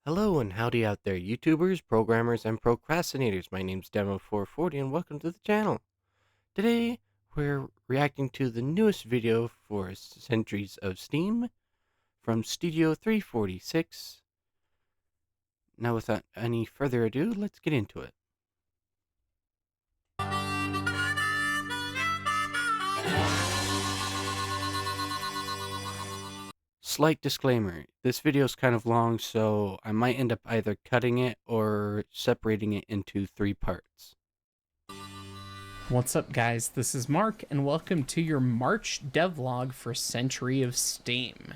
Hello and howdy out there, YouTubers, programmers, and procrastinators. My name's Demo440 and welcome to the channel. Today, we're reacting to the newest video for Centuries of Steam from Studio 346. Now, without any further ado, let's get into it. Slight disclaimer, this video is kind of long, so I might end up either cutting it or separating it into 3 parts. What's up, guys? This is Mark, and welcome to your March devlog for Century of Steam.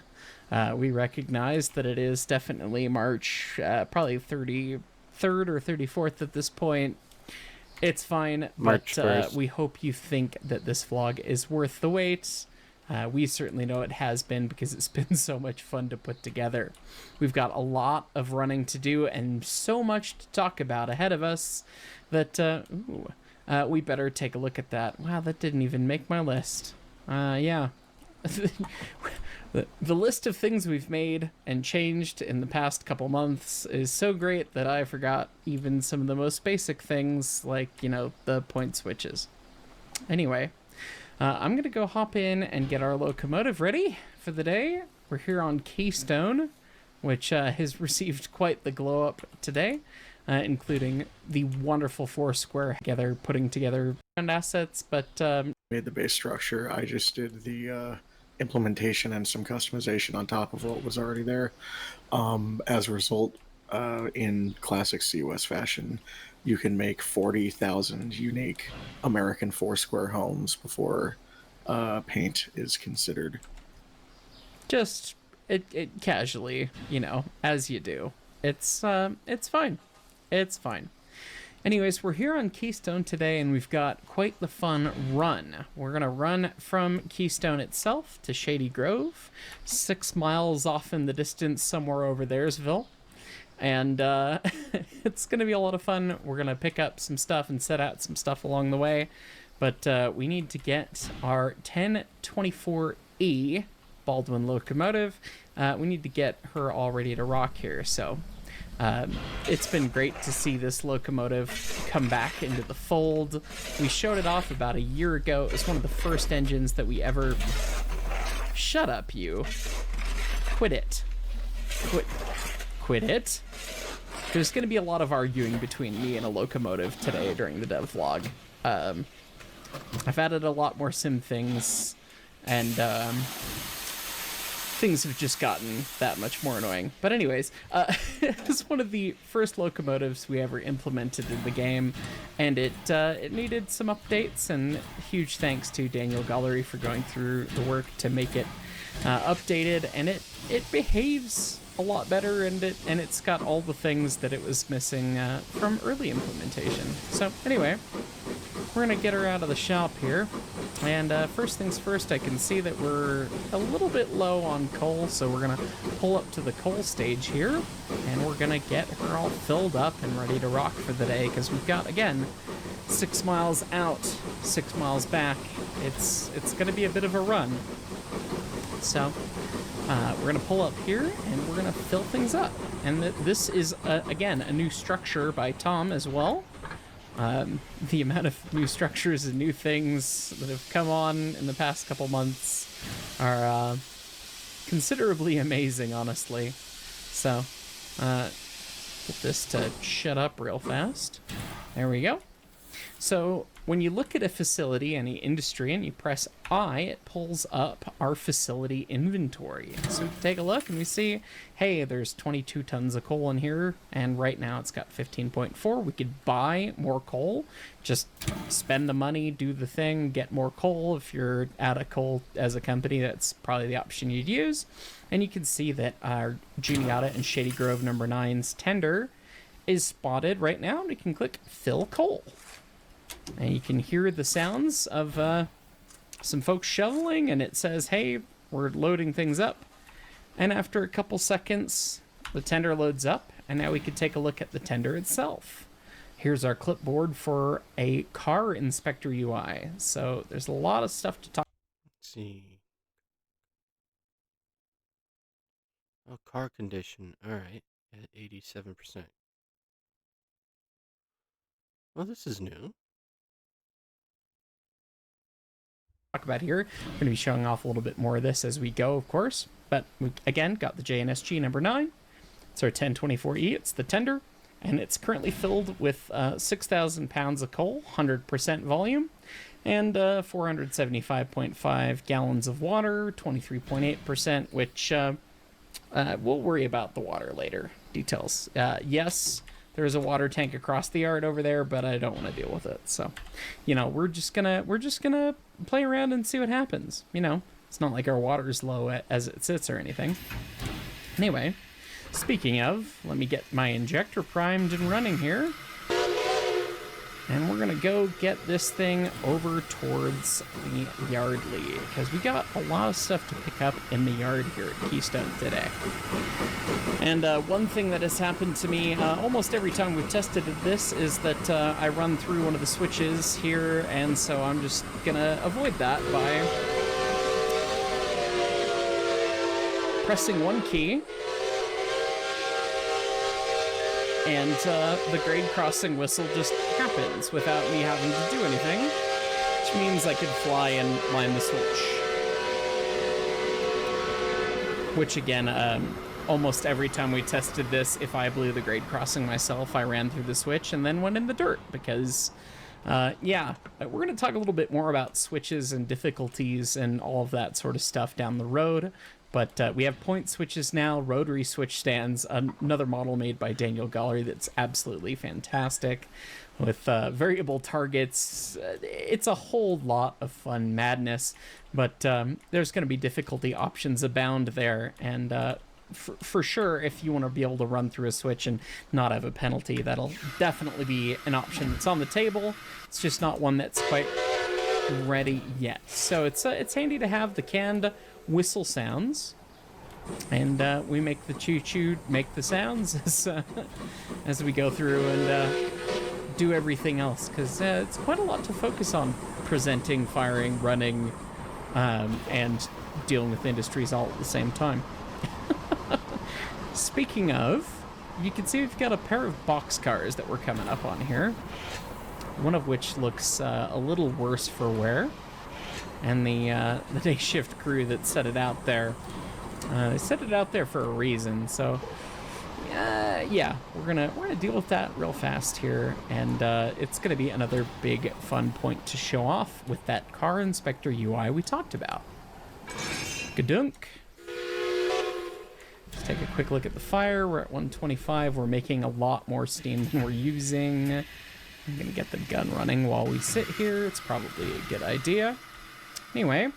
We recognize that it is definitely March, probably 33rd or 34th at this point. It's fine, March but 1st. we hope you think that this vlog is worth the wait. We certainly know it has been because it's been so much fun to put together. We've got a lot of running to do and so much to talk about ahead of us that, we better take a look at that. Wow, that didn't even make my list. Yeah. The list of things we've made and changed in the past couple months is so great that I forgot even some of the most basic things, like, you know, the point switches. Anyway, I'm going to go hop in and get our locomotive ready for the day. We're here on Keystone, which has received quite the glow up today. Including the wonderful Foursquare putting together assets, but made the base structure. I just did the implementation and some customization on top of what was already there. As a result, in classic COS fashion, you can make 40,000 unique American Foursquare homes before paint is considered. just it casually, you know, as you do. It's fine. It's fine. Anyways, we're here on Keystone today, and we've got quite the fun run. We're going to run from Keystone itself to Shady Grove, 6 miles off in the distance somewhere over there'sville. And it's going to be a lot of fun. We're going to pick up some stuff and set out some stuff along the way. But we need to get our 1024E Baldwin locomotive. We need to get her all ready to rock here, so... it's been great to see this locomotive come back into the fold. We showed it off about a year ago. It was one of the first engines that we ever... Shut up, you. Quit it. Quit it. There's going to be a lot of arguing between me and a locomotive today during the devlog. I've added a lot more sim things, and things have just gotten that much more annoying. But anyways, it was one of the first locomotives we ever implemented in the game, and it needed some updates, and huge thanks to Daniel Gallery for going through the work to make it updated, and it behaves a lot better, and it's got all the things that it was missing from early implementation. So anyway, we're gonna get her out of the shop here, and first things first, I can see that we're a little bit low on coal, so we're gonna pull up to the coal stage here, and we're gonna get her all filled up and ready to rock for the day, because we've got, again, 6 miles out, 6 miles back. It's gonna be a bit of a run. So we're gonna pull up here, and we're gonna fill things up. And this is, again, a new structure by Tom as well. The amount of new structures and new things that have come on in the past couple months are considerably amazing, honestly. So, get this to shut up real fast. There we go. So, when you look at a facility, any industry, and you press I, it pulls up our facility inventory. So we can take a look and we see, hey, there's 22 tons of coal in here, and right now it's got 15.4. We could buy more coal, just spend the money, do the thing, get more coal. If you're out of coal as a company, that's probably the option you'd use. And you can see that our Juniata and Shady Grove number 9's tender is spotted right now, and we can click Fill Coal. And you can hear the sounds of some folks shoveling, and it says, hey, we're loading things up. And after a couple seconds, the tender loads up, and now we can take a look at the tender itself. Here's our clipboard for a car inspector UI. So there's a lot of stuff to talk. Let's see. Oh, car condition. Alright. at 87%. Well, this is new. Talk about here. We're going to be showing off a little bit more of this as we go, of course. But we, again, got the JNSG number 9. It's our 1024E. It's the tender. And it's currently filled with 6,000 pounds of coal, 100% volume, and 475.5 gallons of water, 23.8%, which we'll worry about the water later. Details. Yes, there's a water tank across the yard over there, but I don't want to deal with it. So, we're just gonna play around and see what happens. It's not like our water's low as it sits or anything. Anyway. Speaking of, let me get my injector primed and running here. And we're going to go get this thing over towards the Yardley, because we got a lot of stuff to pick up in the yard here at Keystone today. And one thing that has happened to me almost every time we've tested this is that I run through one of the switches here, and so I'm just going to avoid that by pressing one key. And the grade crossing whistle just happens without me having to do anything, which means I could fly and line the switch. Which again, almost every time we tested this, if I blew the grade crossing myself, I ran through the switch and then went in the dirt because, yeah, we're going to talk a little bit more about switches and difficulties and all of that sort of stuff down the road. But we have point switches now, rotary switch stands, another model made by Daniel Gallery that's absolutely fantastic, with variable targets. It's a whole lot of fun madness, but there's going to be difficulty options abound there, and for sure, if you want to be able to run through a switch and not have a penalty, that'll definitely be an option that's on the table. It's just not one that's quite ready yet. So it's handy to have the canned whistle sounds, and we make the choo-choo make the sounds as we go through and do everything else, because it's quite a lot to focus on: presenting, firing, running, and dealing with industries all at the same time. Speaking of, you can see we've got a pair of boxcars that we're coming up on here, one of which looks a little worse for wear. And the day shift crew that set it out there, they set it out there for a reason. So, yeah, we're gonna deal with that real fast here, and it's gonna be another big fun point to show off with that car inspector UI we talked about. Gadunk. Let's take a quick look at the fire. We're at 125. We're making a lot more steam than we're using. I'm gonna get the gun running while we sit here. It's probably a good idea. Anyway,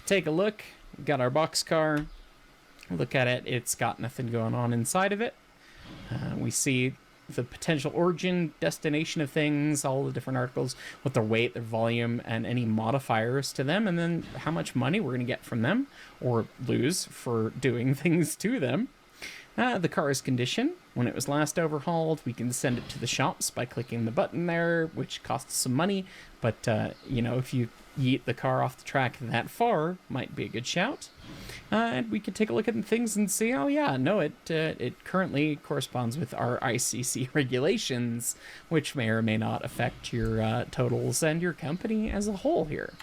take a look. We've got our boxcar. Look at it. It's got nothing going on inside of it. We see the potential origin, destination of things, all the different articles, what their weight, their volume, and any modifiers to them, and then how much money we're going to get from them, or lose for doing things to them. The car's condition. When it was last overhauled, we can send it to the shops by clicking the button there, which costs some money, but, if you yeet the car off the track that far, might be a good shout. And we could take a look at things and see, oh yeah, no, it currently corresponds with our ICC regulations, which may or may not affect your totals and your company as a whole here.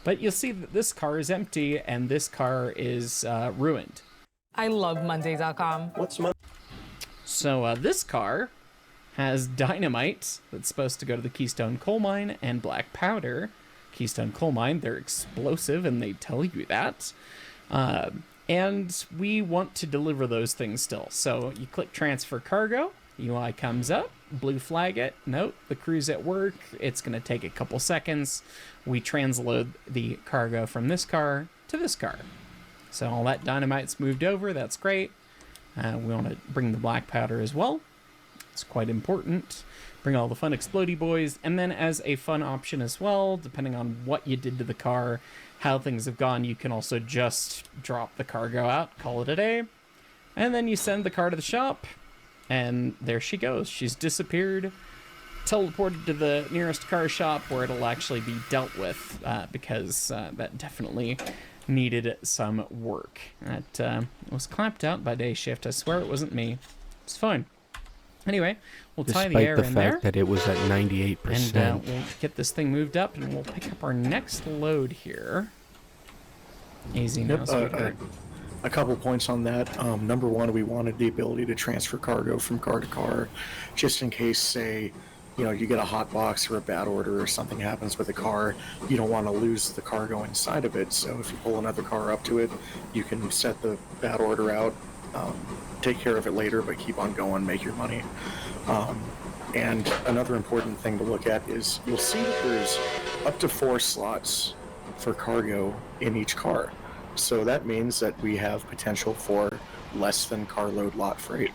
But you'll see that this car is empty and this car is ruined. I love Monday.com. What's my... So this car has dynamite that's supposed to go to the Keystone Coal Mine and black powder. Keystone Coal Mine, they're explosive and they tell you that. And we want to deliver those things still. So you click transfer cargo, UI comes up, blue flag it. Nope, the crew's at work. It's going to take a couple seconds. We transload the cargo from this car to this car. So all that dynamite's moved over. That's great. We want to bring the black powder as well. It's quite important. Bring all the fun explodey boys. And then as a fun option as well, depending on what you did to the car, how things have gone, you can also just drop the cargo out, call it a day. And then you send the car to the shop, and there she goes. She's disappeared, teleported to the nearest car shop where it'll actually be dealt with, because that definitely needed some work. That was clamped out by day shift. I swear it wasn't me. It's fine. Anyway, we'll tie Despite the air the in fact there, that it was at 98%. and we'll get this thing moved up, and we'll pick up our next load here. Easy now, sweetheart. A couple points on that. Number one, we wanted the ability to transfer cargo from car to car, just in case, say, you get a hot box or a bad order or something happens with a car, you don't want to lose the cargo inside of it. So if you pull another car up to it, you can set the bad order out, take care of it later, but keep on going, make your money. And another important thing to look at is you'll see that there's up to 4 slots for cargo in each car. So that means that we have potential for less than carload lot freight,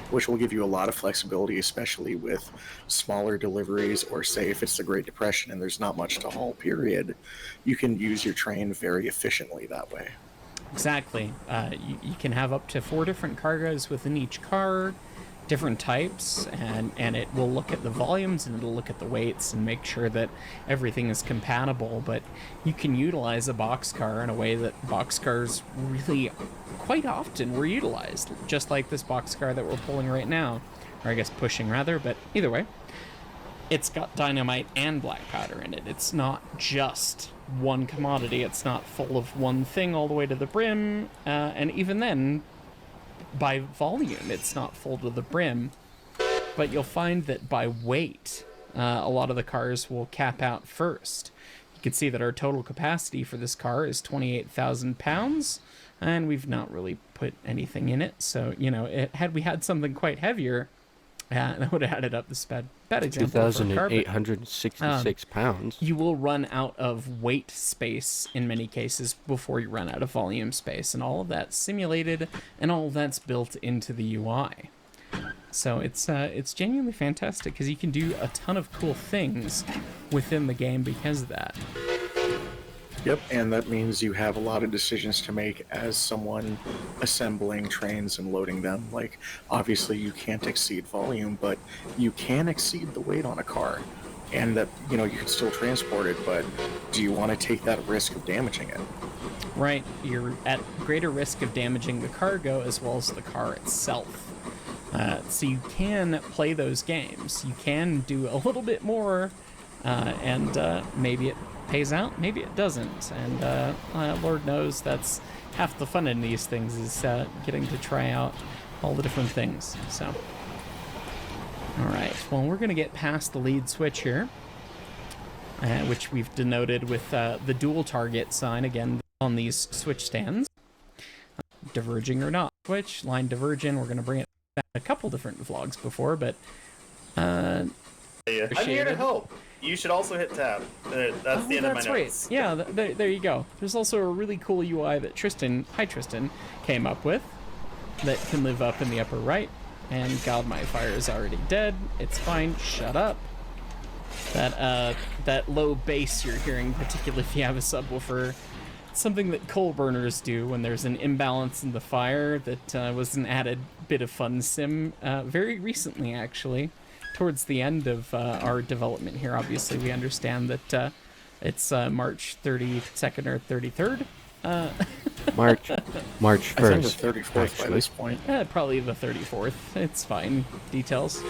which will give you a lot of flexibility, especially with smaller deliveries, or say if it's the Great Depression and there's not much to haul, period, you can use your train very efficiently that way. Exactly. You can have up to 4 different cargoes within each car, different types, and it will look at the volumes and it'll look at the weights and make sure that everything is compatible. But you can utilize a boxcar in a way that boxcars really quite often were utilized, just like this boxcar that we're pulling right now, or I guess pushing rather, but either way, it's got dynamite and black powder in it. It's not just one commodity. It's not full of one thing all the way to the brim, and even then, by volume, it's not full to the brim. But you'll find that by weight, a lot of the cars will cap out first. You can see that our total capacity for this car is 28,000 pounds, and we've not really put anything in it. So, had we had something quite heavier, that would have added up this bad example. 2,866 pounds. You will run out of weight space in many cases before you run out of volume space, and all of that's simulated, and all of that's built into the UI. So it's genuinely fantastic because you can do a ton of cool things within the game because of that. Yep, and that means you have a lot of decisions to make as someone assembling trains and loading them. Like, obviously you can't exceed volume, but you can exceed the weight on a car. And that, you can still transport it, but do you want to take that risk of damaging it? Right, you're at greater risk of damaging the cargo as well as the car itself. So you can play those games. You can do a little bit more, and maybe it pays out, maybe it doesn't, and Lord knows that's half the fun in these things is getting to try out all the different things. So, all right, well, we're gonna get past the lead switch here, which we've denoted with the dual target sign again on these switch stands, diverging or not. Switch line diverging. We're gonna bring it back a couple different vlogs before, but I'm here to help. You should also hit tab. That's the end of my notes. Right. Yeah, there you go. There's also a really cool UI that Tristan came up with that can live up in the upper right. And God, my fire is already dead. It's fine. Shut up. That low bass you're hearing, particularly if you have a subwoofer, something that coal burners do when there's an imbalance in the fire. That was an added bit of fun sim very recently, actually. Towards the end of our development here, obviously, we understand that it's March 32nd or 33rd. March 1st. I think the 34th by this point. Probably the 34th. It's fine. Details.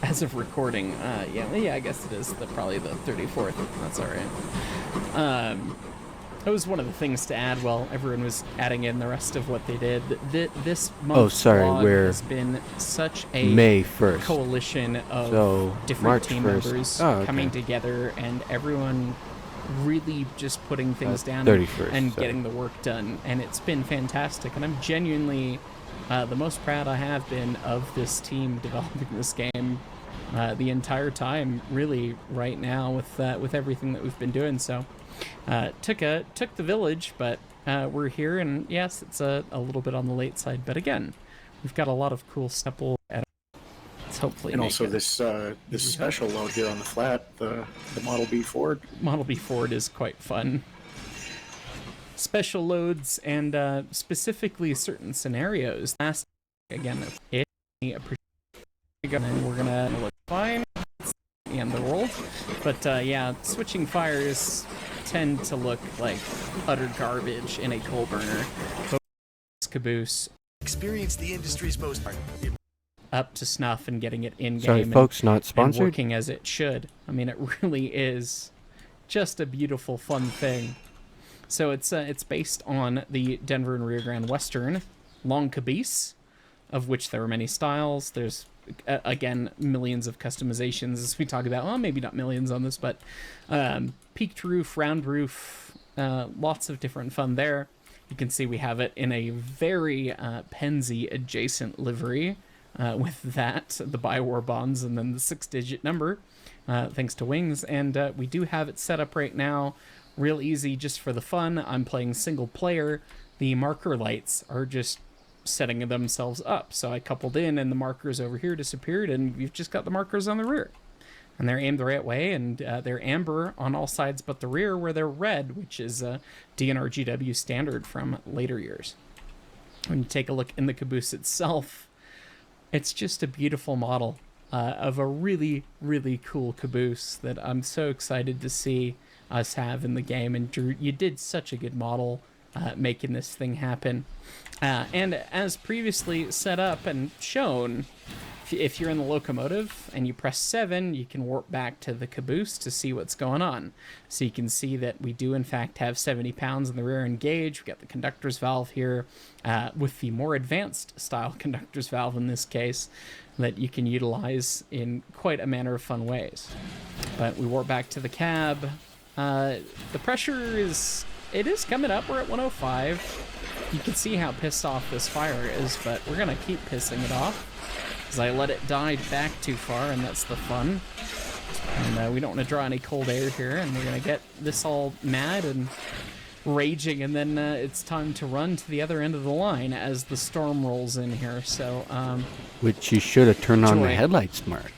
As of recording, yeah, I guess it is probably the 34th. That's all right. That was one of the things to add while everyone was adding in the rest of what they did. This month's vlog has been such a May 1st. coalition of different March team 1st. members coming together, and everyone really just putting things down 31st, and getting the work done. And it's been fantastic, and I'm genuinely the most proud I have been of this team developing this game the entire time, really, right now with everything that we've been doing. So took the village, but we're here, and yes, it's a little bit on the late side, but again, we've got a lot of cool stuff. It's hopefully and also this special load here on the flat, the Model B Ford. Model B Ford is quite fun. Special loads and specifically certain scenarios. Last again, it and then we're gonna look fine. It's the end of the world, but yeah, switching fires tend to look like utter garbage in a coal burner. But caboose Experience the industry's most up to snuff and getting it in game. Sorry, folks, not and sponsored. working as it should. I mean, it really is just a beautiful, fun thing. So it's based on the Denver and Rio Grande Western long caboose, of which there are many styles. There's again millions of customizations as we talk about. Well, maybe not millions on this, but peaked roof, round roof, lots of different fun there. You can see we have it in a very Penzi adjacent livery with that, the Biowar bonds, and then the 6-digit number, thanks to Wings. And we do have it set up right now, real easy, just for the fun. I'm playing single player. The marker lights are just setting themselves up. So I coupled in, and the markers over here disappeared, and we've just got the markers on the rear. And they're aimed the right way, and they're amber on all sides but the rear, where they're red, which is DNRGW standard from later years. When you take a look in the caboose itself, it's just a beautiful model of a really, really cool caboose that I'm so excited to see us have in the game. And Drew, you did such a good model making this thing happen. And as previously set up and shown, if you're in the locomotive and you press 7, you can warp back to the caboose to see what's going on. So you can see that we do in fact have 70 pounds in the rear end gauge. We've got the conductor's valve here with the more advanced style conductor's valve in this case that you can utilize in quite a manner of fun ways. But we warp back to the cab. The pressure is coming up. We're at 105. You can see how pissed off this fire is, but we're gonna keep pissing it off. I let it die back too far, and that's the fun. And we don't want to draw any cold air here, and we're going to get this all mad and raging, and then it's time to run to the other end of the line as the storm rolls in here. So, which you should have turned on the headlights, Mark.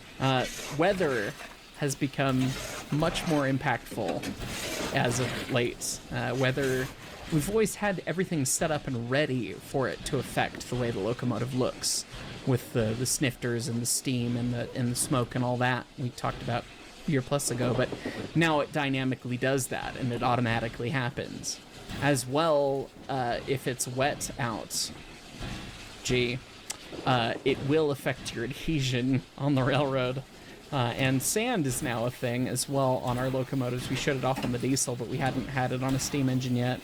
Weather has become much more impactful as of late. Weather, we've always had everything set up and ready for it to affect the way the locomotive looks, with the snifters and the steam and the smoke and all that we talked about a year plus ago. But now it dynamically does that, and it automatically happens. As well, if it's wet out, it will affect your adhesion on the railroad. And sand is now a thing as well on our locomotives. We shut it off on the diesel, but we hadn't had it on a steam engine yet.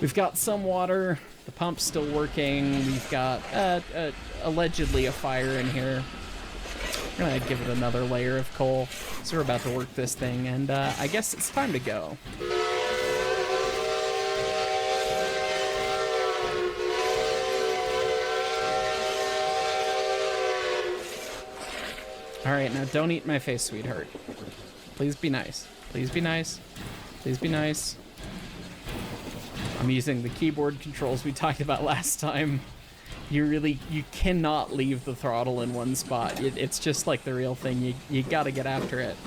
We've got some water. The pump's still working. We've got allegedly a fire in here. We're gonna give it another layer of coal. So we're about to work this thing, and I guess it's time to go. All right, now don't eat my face, sweetheart. Please be nice. Please be nice. Please be nice. I'm using the keyboard controls we talked about last time. You cannot leave the throttle in one spot. It's just like the real thing. You gotta get after it.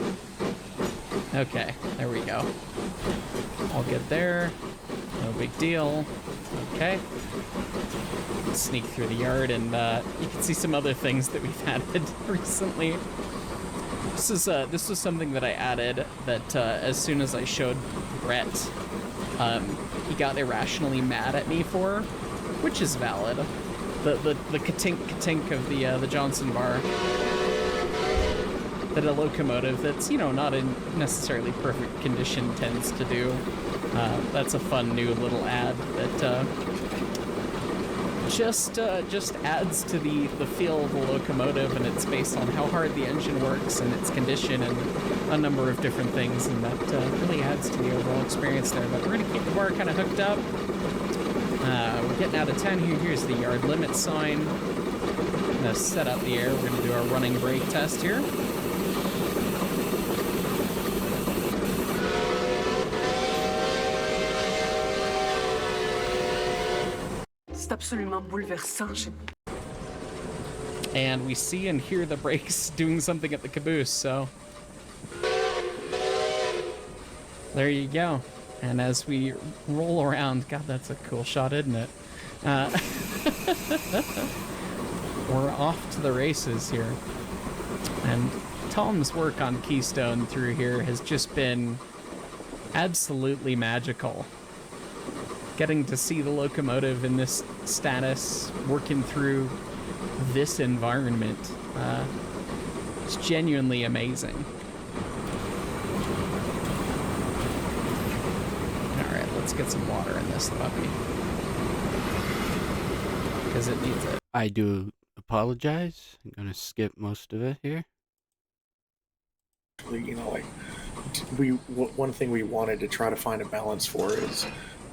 Okay, there we go. All good there. No big deal. Okay. Sneak through the yard, and you can see some other things that we've added recently. This was something that I added that as soon as I showed Brett, he got irrationally mad at me for, which is valid. The katink of the Johnson bar. That a locomotive that's, not in necessarily perfect condition tends to do. That's a fun new little ad that just adds to the feel of the locomotive, and it's based on how hard the engine works and its condition and a number of different things, and that really adds to the overall experience there. But we're going to keep the bar kind of hooked up. We're getting out of 10 here. Here's the yard limit sign. I'm going to set up the air. We're going to do our running brake test here. C'est absolument bouleversant. And we see and hear the brakes doing something at the caboose, so there you go. And as we roll around, God, that's a cool shot, isn't it? We're off to the races here. And Tom's work on Keystone through here has just been absolutely magical. getting to see the locomotive in this status, working through this environment, it's genuinely amazing. Alright, let's get some water in this puppy. Because it needs it. I do apologize. I'm gonna skip most of it here. You know, like one thing we wanted to try to find a balance for is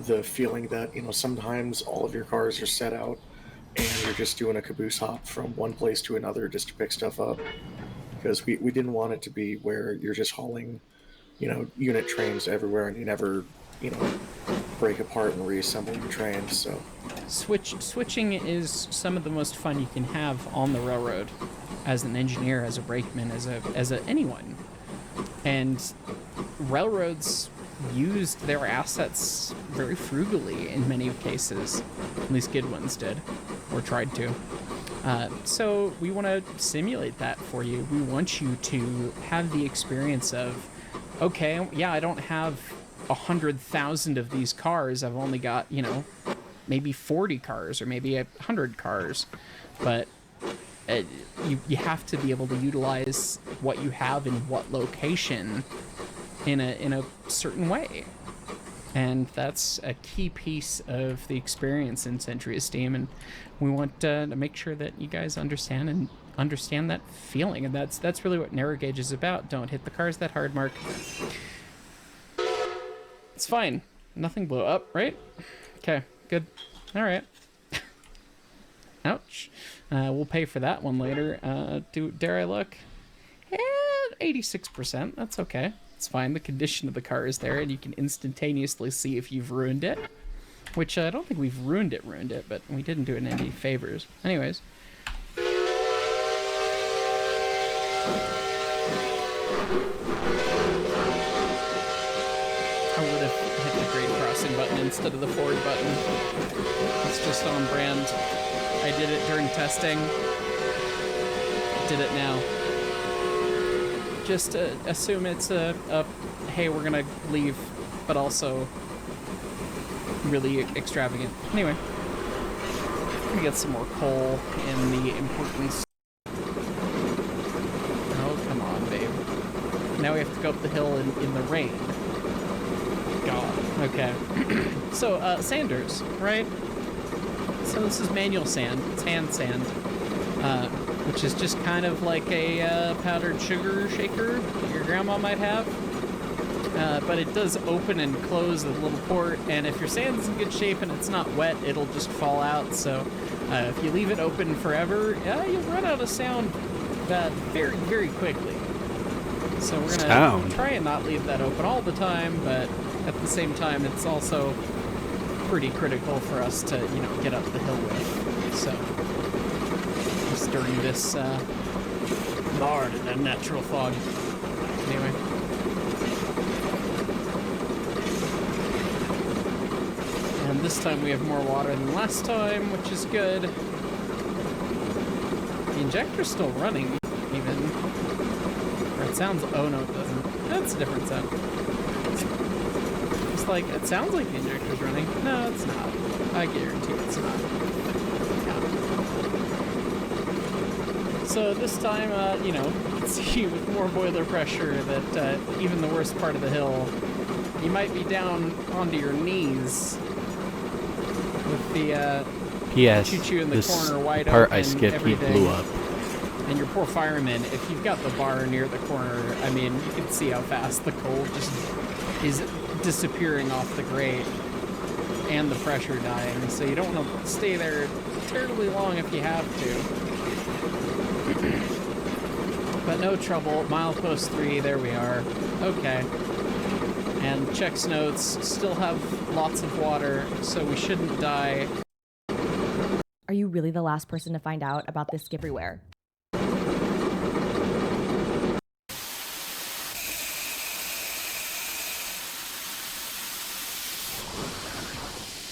the feeling that, you know, sometimes all of your cars are set out and you're just doing a caboose hop from one place to another just to pick stuff up, because we didn't want it to be where you're just hauling, you know, unit trains everywhere and you never, you know, break apart and reassemble your trains. So switching is some of the most fun you can have on the railroad as an engineer, as a brakeman, as a anyone. And railroads used their assets very frugally in many cases. At least good ones did, or tried to. So we want to simulate that for you. We want you to have the experience of, okay, yeah, I don't have 100,000 of these cars. I've only got, you know, maybe 40 cars or maybe 100 cars, but you have to be able to utilize what you have in what location in a certain way, and that's a key piece of the experience in Century of Steam, and we want to make sure that you guys understand that feeling, and that's really what Narrow Gauge is about. Don't hit the cars that hard, Mark. It's fine. Nothing blew up, right? Okay, good. All right. Ouch. We'll pay for that one later. Dare I look? 86%. That's okay. It's fine. The condition of the car is there, and you can instantaneously see if you've ruined it. Which I don't think we've ruined it, but we didn't do it any favors. Anyways. I would have hit the grade crossing button instead of the forward button. It's just on brand. I did it during testing. Did it now. Just assume it's a hey, we're gonna leave, but also really extravagant. Anyway, I'm gonna get some more coal in the importance. Oh, come on, babe. Now we have to go up the hill in the rain. God. Okay. So, sanders, right? So this is manual sand. It's hand sand, which is just kind of like a powdered sugar shaker your grandma might have. But it does open and close a little port, and if your sand's in good shape and it's not wet, it'll just fall out. So if you leave it open forever, you'll run out of sound very, very quickly. So we're gonna try and not leave that open all the time, but at the same time, it's also pretty critical for us to, you know, get up the hill with. So just during this marred and unnatural fog. Anyway. And this time we have more water than last time, which is good. The injector's still running, even. Or it sounds... oh no, it doesn't. That's a different sound. It's like, it sounds like the injector's running. No, it's not. I guarantee it's not. Yeah. So this time, you know, you can see with more boiler pressure that even the worst part of the hill, you might be down onto your knees with the P.S. choo-choo in the corner wide part open. I skipped, he everything. blew up. And your poor fireman, if you've got the bar near the corner, I mean, you can see how fast the coal just is disappearing off the grate and the pressure dying. So you don't want to stay there terribly long if you have to. But no trouble. Milepost 3, there we are. Okay. And checks notes, still have lots of water, so we shouldn't die. Are you really the last person to find out about this skip everywhere?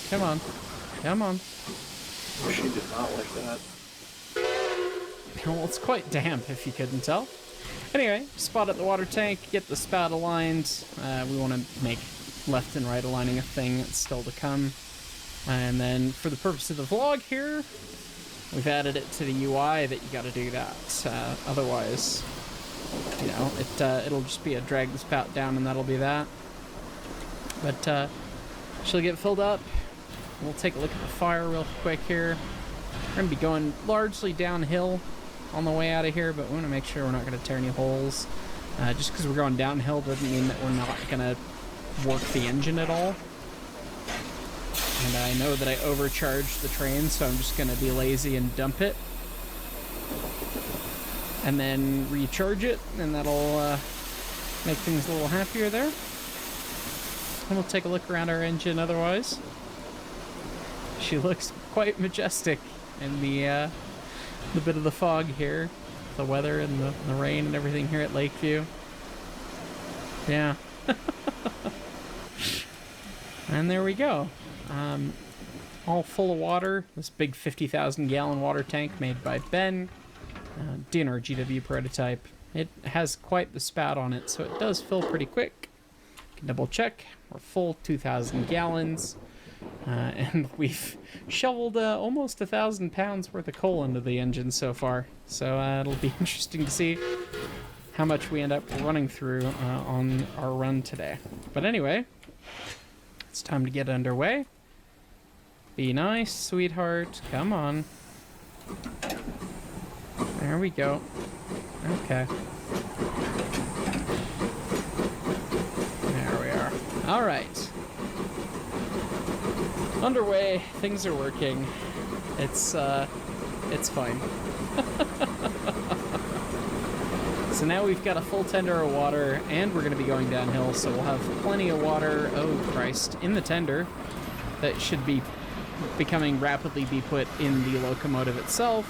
Come on. Come on. she did not like that. Well, it's quite damp, if you couldn't tell. Anyway, spot at the water tank, get the spout aligned. We want to make left and right aligning a thing that's still to come. And then for the purpose of the vlog here, we've added it to the UI that you got to do that. Otherwise, you know, it'll just be a drag the spout down and that'll be that. But she'll get filled up. We'll take a look at the fire real quick here. We're going to be going largely downhill on the way out of here, but we want to make sure we're not going to tear any holes. Just because we're going downhill doesn't mean that we're not going to work the engine at all. And I know that I overcharged the train, so I'm just going to be lazy and dump it. And then recharge it, and that'll make things a little happier there. And we'll take a look around our engine otherwise. She looks quite majestic in the bit of the fog here. The weather and the rain and everything here at Lakeview. Yeah. And there we go. All full of water. This big 50,000 gallon water tank made by Ben. DNR GW prototype. It has quite the spout on it, so it does fill pretty quick. You can double check. We're full 2,000 gallons. And we've shoveled almost 1,000 pounds worth of coal into the engine so far. So it'll be interesting to see how much we end up running through on our run today. But anyway, it's time to get underway. Be nice, sweetheart. Come on. There we go. Okay. There we are. All right. Underway, things are working. It's fine. So now we've got a full tender of water, and we're going to be going downhill, so we'll have plenty of water, oh Christ, in the tender that should be rapidly be put in the locomotive itself.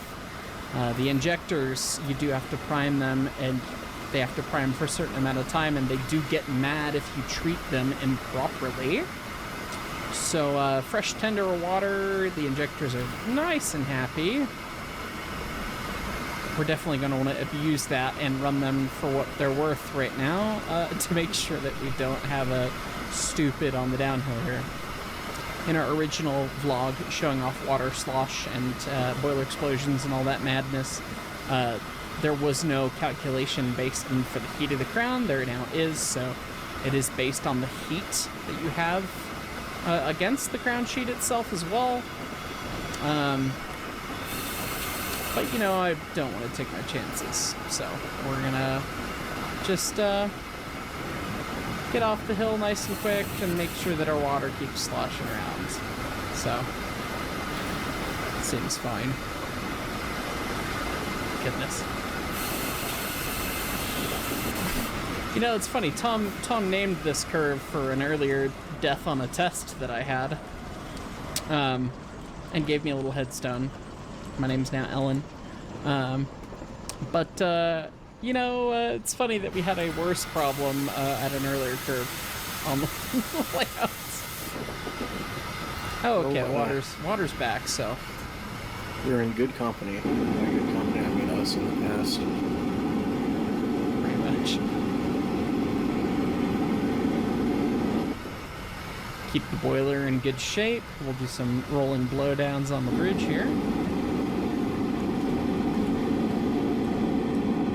The injectors, you do have to prime them, and they have to prime for a certain amount of time, and they do get mad if you treat them improperly. So, fresh tender of water, the injectors are nice and happy. We're definitely going to want to abuse that and run them for what they're worth right now to make sure that we don't have a stupid on the downhill here. In our original vlog showing off water slosh and boiler explosions and all that madness, there was no calculation based in for the heat of the crown. There now is, so it is based on the heat that you have against the crown sheet itself as well. But, you know, I don't want to take my chances, so we're gonna just get off the hill nice and quick and make sure that our water keeps sloshing around. So, seems fine. Goodness. You know, it's funny, Tom named this curve for an earlier death on a test that I had, and gave me a little headstone. My name's now Ellen. You know, it's funny that we had a worse problem at an earlier curve on the layouts. Oh, okay, water's back, so. We're in good company. By good company, I mean us in the past. Pretty much. Keep the boiler in good shape. We'll do some rolling blowdowns on the bridge here.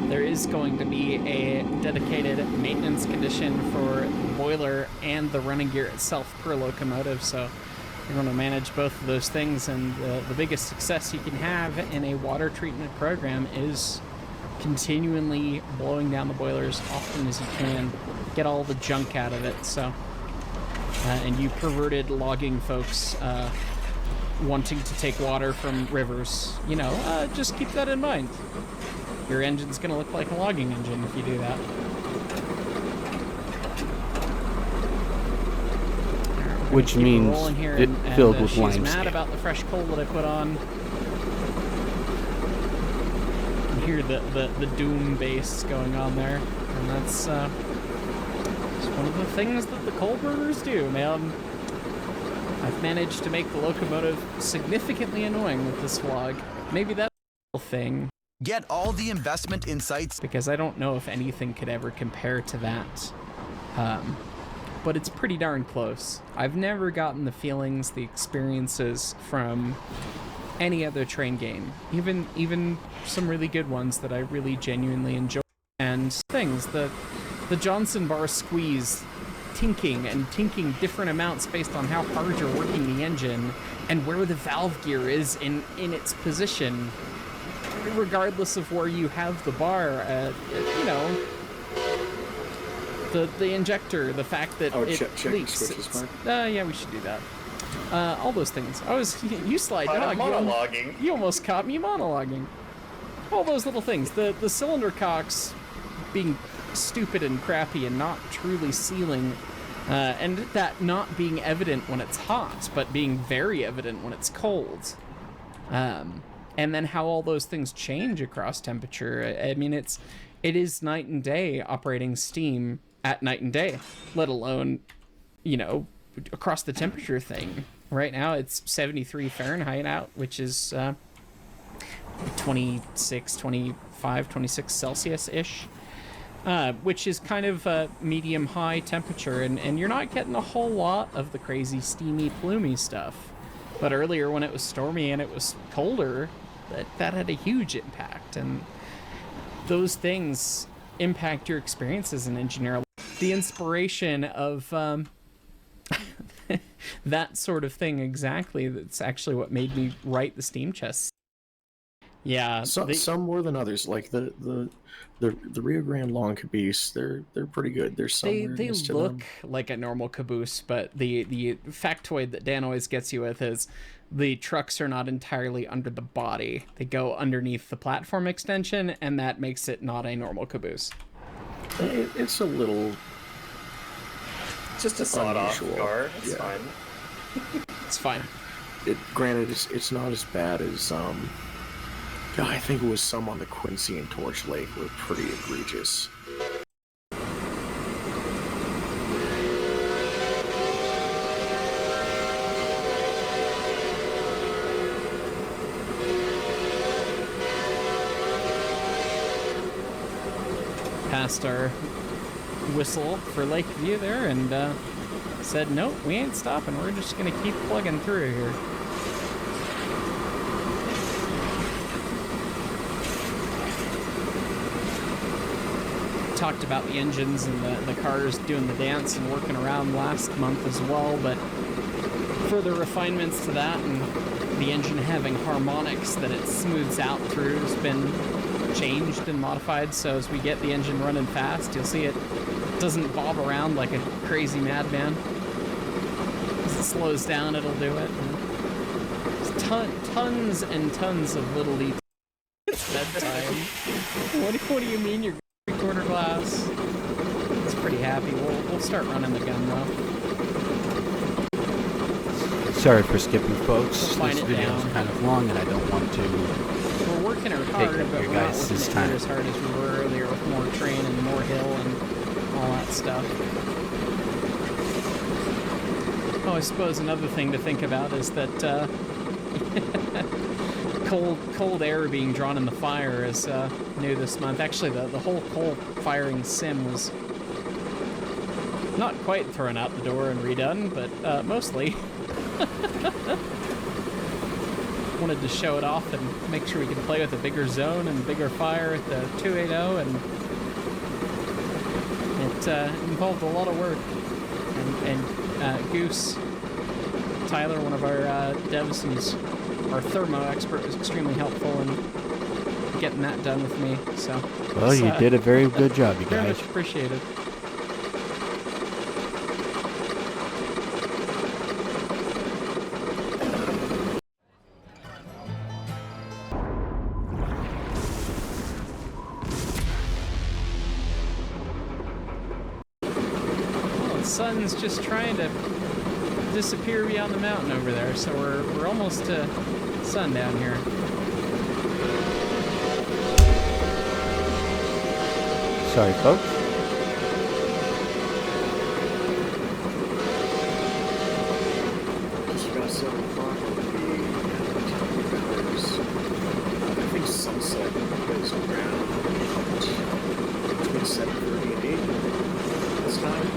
There is going to be a dedicated maintenance condition for the boiler and the running gear itself per locomotive, so you're going to manage both of those things, and the biggest success you can have in a water treatment program is continually blowing down the boiler as often as you can, get all the junk out of it. So, and you perverted logging folks wanting to take water from rivers, you know, just keep that in mind. Your engine's going to look like a logging engine if you do that. Which means it filled with limestone. She's mad about the fresh coal that I put on. You can hear the doom bass going on there, and that's just one of the things that the coal burners do, man. I've managed to make the locomotive significantly annoying with this vlog. Maybe that's a thing. Get all the investment insights. Because I don't know if anything could ever compare to that. but it's pretty darn close. I've never gotten the feelings, the experiences from any other train game, even some really good ones that I really genuinely enjoy. And things, the Johnson bar squeeze tinking different amounts based on how hard you're working the engine and where the valve gear is in its position, regardless of where you have the bar. You know, the injector, the fact that it check leaks. switches, Mark. Yeah, we should do that. All those things. You slide dog. Monologuing. You almost caught me monologuing. All those little things. The cylinder cocks being stupid and crappy and not truly sealing, and that not being evident when it's hot, but being very evident when it's cold. And then how all those things change across temperature. I mean, it is night and day operating steam at night and day, let alone, you know, across the temperature thing. Right now it's 73 Fahrenheit out, which is 26, 25, 26 Celsius-ish, which is kind of a medium-high temperature, and you're not getting a whole lot of the crazy steamy, plumy stuff. But earlier when it was stormy and it was colder, that had a huge impact, and those things impact your experience as an engineer. The inspiration of that sort of thing, exactly, that's actually what made me write the steam chest. Yeah, Some more than others. Like the Rio Grande Long Caboose, they're pretty good. There's some they weirdness to look them. like a normal caboose, but the factoid that Dan always gets you with is the trucks are not entirely under the body. They go underneath the platform extension, and that makes it not a normal caboose. It's a little. It's just a sawed-off unusual. car. It's Yeah. fine. It's fine. Granted, it's not as bad as I think it was some on the Quincy and Torch Lake were pretty egregious. Passed our whistle for Lakeview there and said, nope, we ain't stopping. We're just gonna keep plugging through here. Talked about the engines and the cars doing the dance and working around last month as well, but further refinements to that and the engine having harmonics that it smooths out through has been changed and modified, so as we get the engine running fast, you'll see it doesn't bob around like a crazy madman. As it slows down, it'll do it. Tons and tons of little details. It's bedtime. What do you mean you're three-quarter glass? It's pretty happy. We'll start running the gun though. Sorry for skipping, folks. We'll This video is down. kind of long, and I don't want to. We're working her hard, up but your we're not guys' working time. as hard as we were earlier with more train and more hill and all that stuff. Oh, I suppose another thing to think about is that cold air being drawn in the fire is new this month. Actually, the whole coal firing sim was not quite thrown out the door and redone, but mostly. Wanted to show it off and make sure we could play with a bigger zone and bigger fire at the 280, and it involved a lot of work. And Goose, Tyler, one of our devs, who's our thermo expert, was extremely helpful in getting that done with me. So, Well, you did a very good job, you very guys. much appreciated. Well, the sun's just trying to disappear beyond the mountain over there, so we're almost to sundown here. Sorry, folks. Just about 7 o'clock will be hours. I think sunset is around between 7:30 and 8 this time.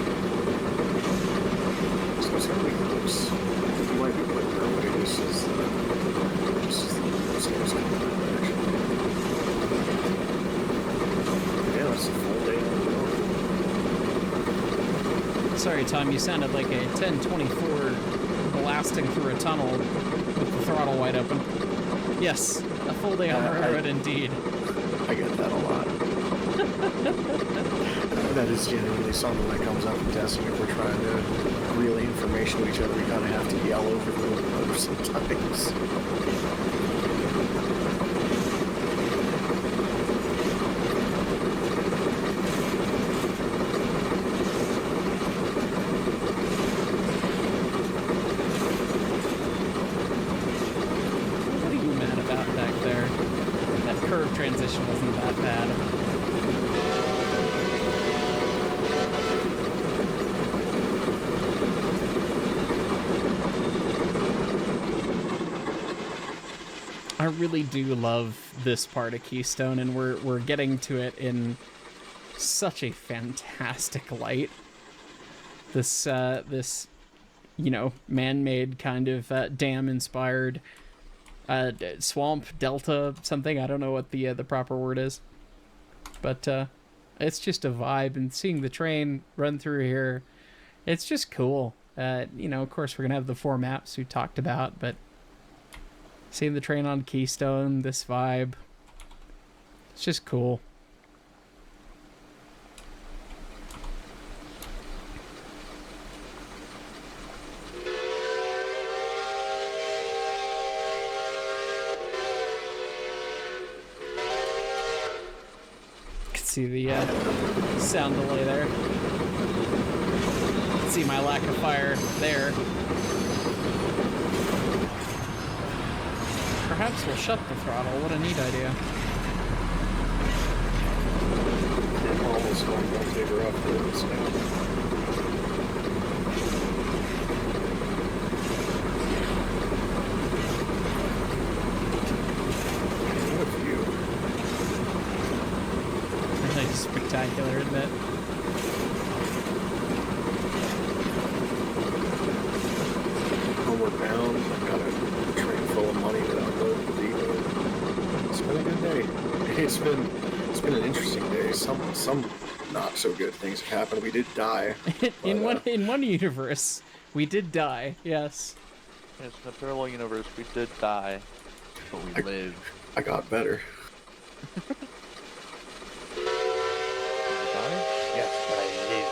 Sorry, Tom, you sounded like a 1024 blasting through a tunnel with the throttle wide open. Yes, a full day on the railroad indeed. I get that a lot. That is genuinely something that comes up in testing. If we're trying to relay information to each other, we kind of have to yell over one another sometimes. What are you mad about back there? That curve transition wasn't that bad. I really do love this part of Keystone, and we're getting to it in such a fantastic light. This this, you know, man-made kind of dam-inspired swamp delta something. I don't know what the proper word is, but it's just a vibe. And seeing the train run through here, it's just cool. You know, of course, we're gonna have the 4 maps we talked about, but seeing the train on Keystone, this vibe, it's just cool. Can see the sound delay there. Can see my lack of fire there. Perhaps we'll shut the throttle. What a neat idea. I'm almost going to figure out this now. What a view. Really spectacular, isn't it? Homeward bound. I've got a train full of money to unload the depot. It's been a good day. It's been an interesting day. Some not so good things have happened. We did die. in one universe, we did die. Yes. Yes, in a parallel universe, we did die, but we lived. I got better. Yes, but I lived.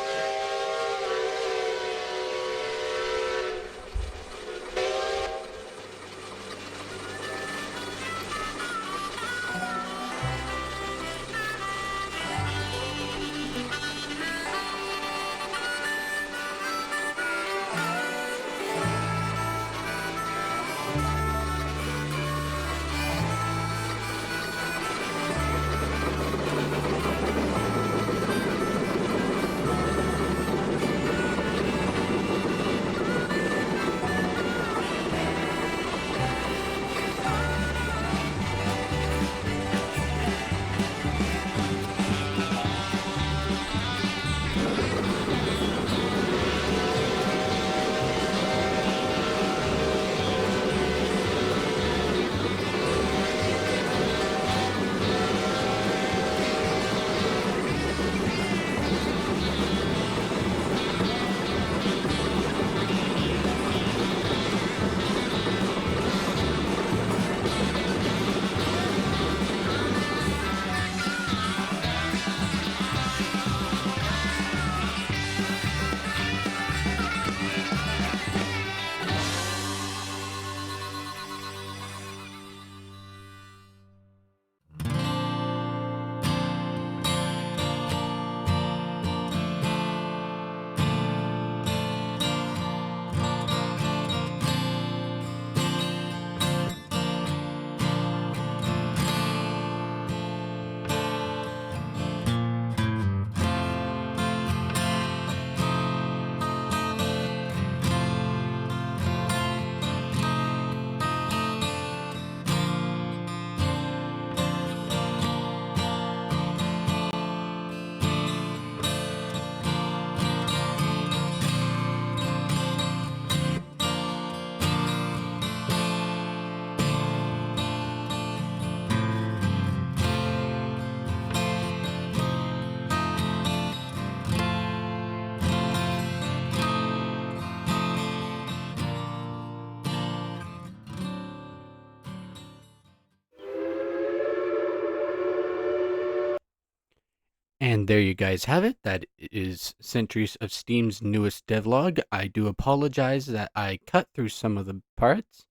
And there you guys have it. That is Centuries of Steam's newest devlog. I do apologize that I cut through some of the parts,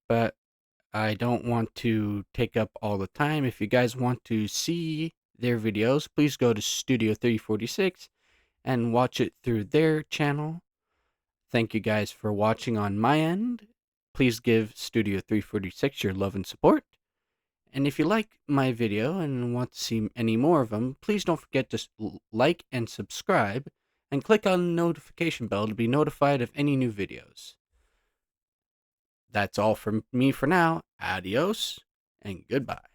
but I don't want to take up all the time. If you guys want to see their videos, please go to Studio 346 and watch it through their channel. Thank you guys for watching on my end. Please give Studio 346 your love and support. And if you like my video and want to see any more of them, please don't forget to like and subscribe and click on the notification bell to be notified of any new videos. That's all from me for now. Adios and goodbye.